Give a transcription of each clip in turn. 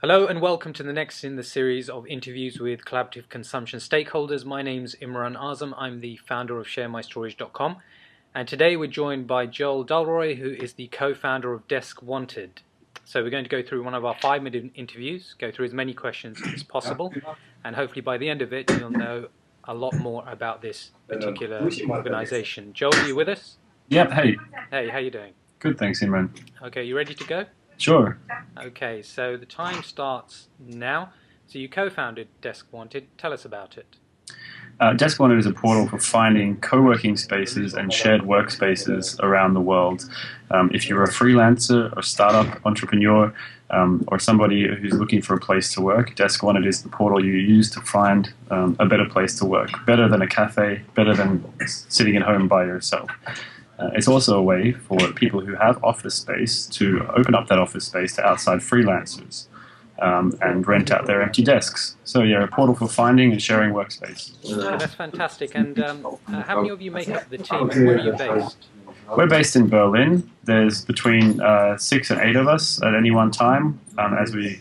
Hello and welcome to the next in the series of interviews with collaborative consumption stakeholders. My name's Imran Azam. I'm the founder of ShareMyStorage.com, and today we're joined by Joel Dullroy, who is the co-founder of DeskWanted. So we're going to go through one of our 5-minute interviews, go through as many questions as possible, and hopefully by the end of it you'll know a lot more about this particular organization. Joel, are you with us? Yep, hey. Hey, how you doing? Good, thanks, Imran. Okay, you ready to go? Sure. Okay, so the time starts now. So you co-founded DeskWanted. Tell us about it. DeskWanted is a portal for finding co-working spaces and shared workspaces around the world. If you're a freelancer or startup entrepreneur or somebody who's looking for a place to work, DeskWanted is the portal you use to find a better place to work, better than a cafe, better than sitting at home by yourself. It's also a way for people who have office space to open up that office space to outside freelancers and rent out their empty desks. So yeah, a portal for finding and sharing workspace. That's fantastic. And how many of you make up the team? Where are you based? We're based in Berlin. There's between 6 and 8 of us at any one time as we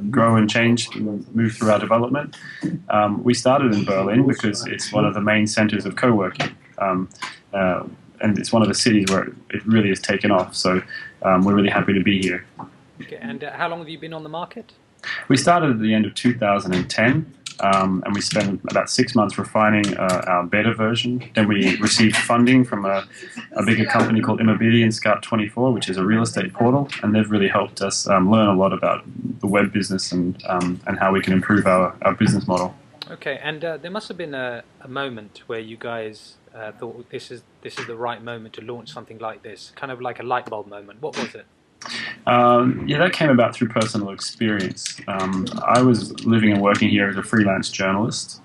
grow and change and move through our development. We started in Berlin because it's one of the main centers of co-working. And it's one of the cities where it really has taken off. So we're really happy to be here. Okay, and how long have you been on the market? We started at the end of 2010, and we spent about 6 months refining our beta version. Then we received funding from a bigger company called Immobilien Scout24, which is a real estate portal, and they've really helped us learn a lot about the web business and how we can improve our business model. Okay, and there must have been a moment where you guys thought this is the right moment to launch something like this, kind of like a light bulb moment. What was it? Yeah, that came about through personal experience. I was living and working here as a freelance journalist,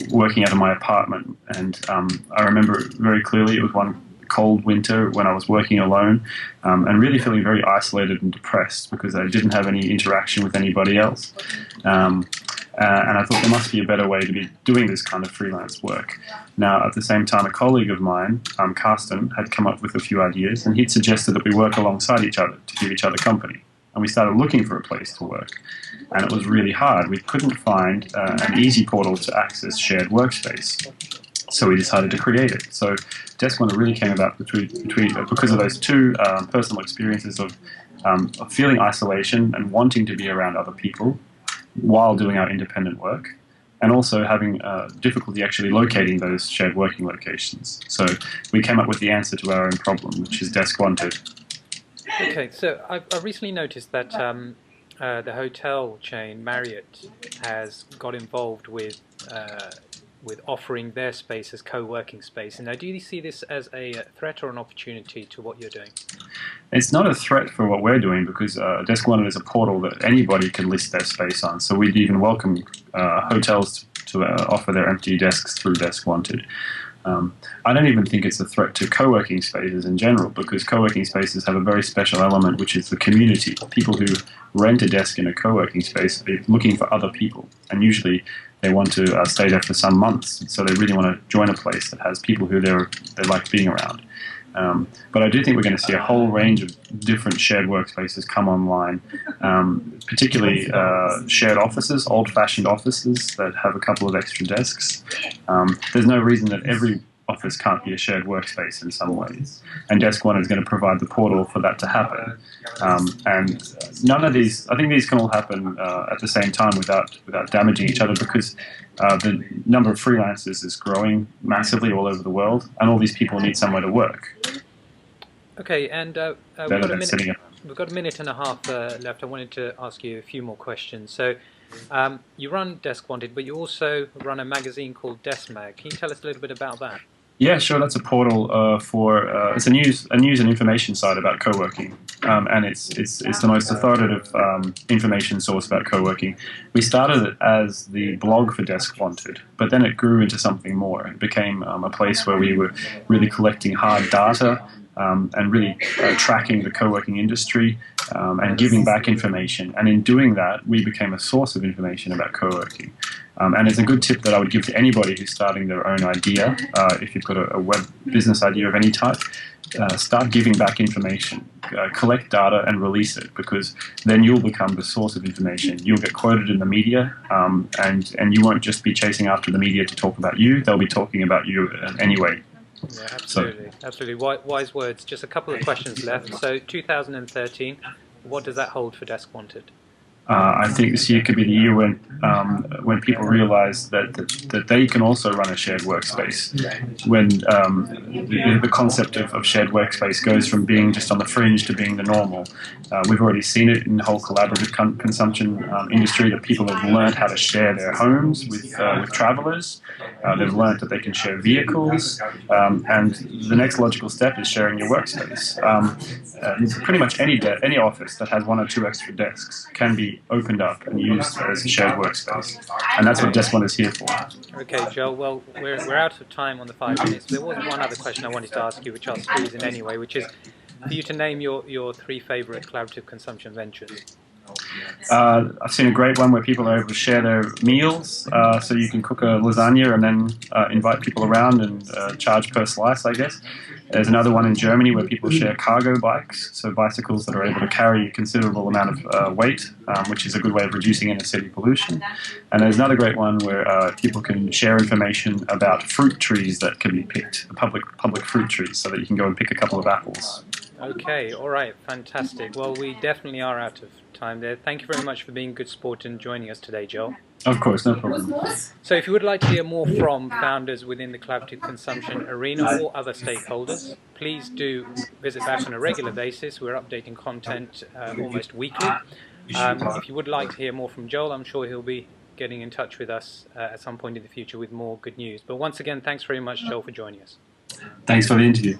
working out of my apartment, and I remember very clearly it was one cold winter when I was working alone and really feeling very isolated and depressed because I didn't have any interaction with anybody else. And I thought there must be a better way to be doing this kind of freelance work. Now, at the same time, a colleague of mine, Carsten, had come up with a few ideas, and he'd suggested that we work alongside each other to give each other company. And we started looking for a place to work. And it was really hard. We couldn't find an easy portal to access shared workspace. So we decided to create it. So DeskWanted really came about because of those two personal experiences of feeling isolation and wanting to be around other people while doing our independent work, and also having difficulty actually locating those shared working locations. So we came up with the answer to our own problem, which is DeskWanted. Okay, so I've recently noticed that the hotel chain Marriott has got involved with offering their space as co-working space. And now, do you see this as a threat or an opportunity to what you're doing? It's not a threat for what we're doing because DeskWanted is a portal that anybody can list their space on. So we'd even welcome hotels to offer their empty desks through DeskWanted. I don't even think it's a threat to co-working spaces in general because co-working spaces have a very special element, which is the community. People who rent a desk in a co-working space are looking for other people, and usually they want to stay there for some months, so they really want to join a place that has people who they like being around. But I do think we're going to see a whole range of different shared workspaces come online, particularly shared offices, old-fashioned offices that have a couple of extra desks. There's no reason that every office can't be a shared workspace in some ways, and DeskWanted is going to provide the portal for that to happen. And none of these, I think these can all happen at the same time without damaging each other because the number of freelancers is growing massively all over the world, and all these people need somewhere to work. Okay, and we've got a minute and a half left. I wanted to ask you a few more questions. So you run DeskWanted, but you also run a magazine called DeskMag. Can you tell us a little bit about that? Yeah, sure. That's a portal for it's a news and information site about co-working, and it's the most authoritative information source about co-working. We started it as the blog for DeskWanted, but then it grew into something more. It became a place where we were really collecting hard data and really tracking the co-working industry and giving back information. And in doing that, we became a source of information about co-working. And it's a good tip that I would give to anybody who's starting their own idea. If you've got a web business idea of any type, start giving back information, collect data and release it, because then you'll become the source of information. You'll get quoted in the media, and you won't just be chasing after the media to talk about you. They'll be talking about you anyway. Yeah, absolutely. Absolutely. Wise words. Just a couple of questions left. So 2013, what does that hold for DeskWanted? I think this year could be the year when people realise that they can also run a shared workspace. When the concept of shared workspace goes from being just on the fringe to being the normal. We've already seen it in the whole collaborative consumption industry, that people have learned how to share their homes with travellers. They've learned that they can share vehicles, and the next logical step is sharing your workspace. Pretty much any office that has one or two extra desks can be opened up and used as a shared workspace, and that's what DeskWanted is here for. Okay, Joel. Well, we're out of time on the 5 minutes. There was one other question I wanted to ask you, which I'll squeeze in anyway, which is for you to name your 3 favourite collaborative consumption ventures. I've seen a great one where people are able to share their meals, so you can cook a lasagna and then invite people around and charge per slice, I guess. There's another one in Germany where people share cargo bikes, so bicycles that are able to carry a considerable amount of weight, which is a good way of reducing inner city pollution. And there's another great one where people can share information about fruit trees that can be picked, public fruit trees, so that you can go and pick a couple of apples. Okay, all right, fantastic. Well, we definitely are out of time there. Thank you very much for being good sport and joining us today, Joel. Of course, no problem. So if you would like to hear more from founders within the collaborative consumption arena or other stakeholders, please do visit back on a regular basis. We're updating content almost weekly. If you would like to hear more from Joel, I'm sure he'll be getting in touch with us at some point in the future with more good news. But once again, thanks very much, Joel, for joining us. Thanks for the interview.